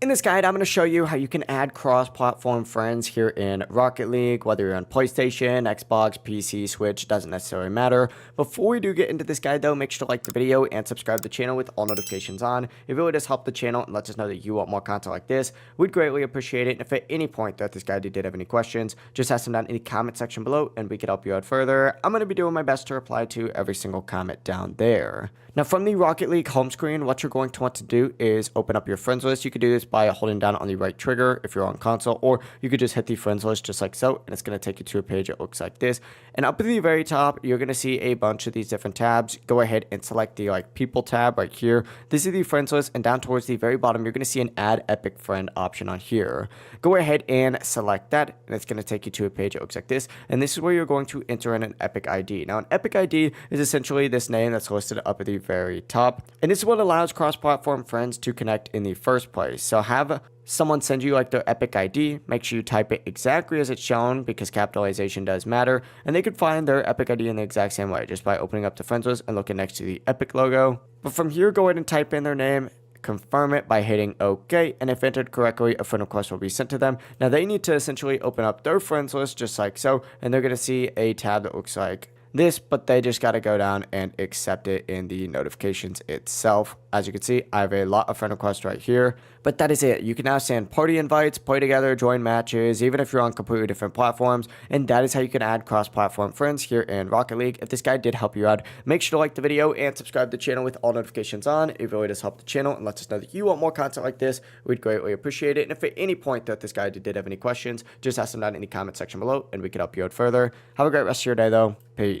In this guide, I'm going to show you how you can add cross-platform friends here in Rocket League, whether you're on PlayStation, Xbox, PC, Switch, doesn't necessarily matter. Before we do get into this guide though, make sure to like the video and subscribe to the channel with all notifications on. It really does help the channel and lets us know that you want more content like this. We'd greatly appreciate it. And if at any point throughout this guide you did have any questions, just ask them down in the comment section below and we can help you out further. I'm going to be doing my best to reply to every single comment down there. Now from the Rocket League home screen, what you're going to want to do is open up your friends list. You could do this by holding down on the right trigger if you're on console, or you could just hit the friends list just like so, and it's going to take you to a page that looks like this. And up at the very top, you're going to see a bunch of these different tabs. Go ahead and select the people tab right here. This is the friends list, and down towards the very bottom, you're going to see an add epic friend option on here. Go ahead and select that, and it's going to take you to a page that looks like this. And this is where you're going to enter in an epic ID. Now, an epic ID is essentially this name that's listed up at the very top, and this is what allows cross-platform friends to connect in the first place. So have someone send you their epic ID, make sure you type it exactly as it's shown because capitalization does matter, and they could find their epic ID in the exact same way just by opening up the friends list and looking next to the epic logo. But from here, go ahead and type in their name, confirm it by hitting OK, and if entered correctly, a friend request will be sent to them. Now they need to essentially open up their friends list just like so, and they're going to see a tab that looks like this, but they just got to go down and accept it in the notifications itself. As you can see, I have a lot of friend requests right here, but that is it. You can now send party invites, play together, join matches, even if you're on completely different platforms, and that is how you can add cross-platform friends here in Rocket League. If this guide did help you out, make sure to like the video and subscribe to the channel with all notifications on. It really does help the channel and lets us know that you want more content like this. We'd greatly appreciate it. And if at any point that this guide did have any questions, just ask them down in the comment section below and we can help you out further. Have a great rest of your day though. Peace.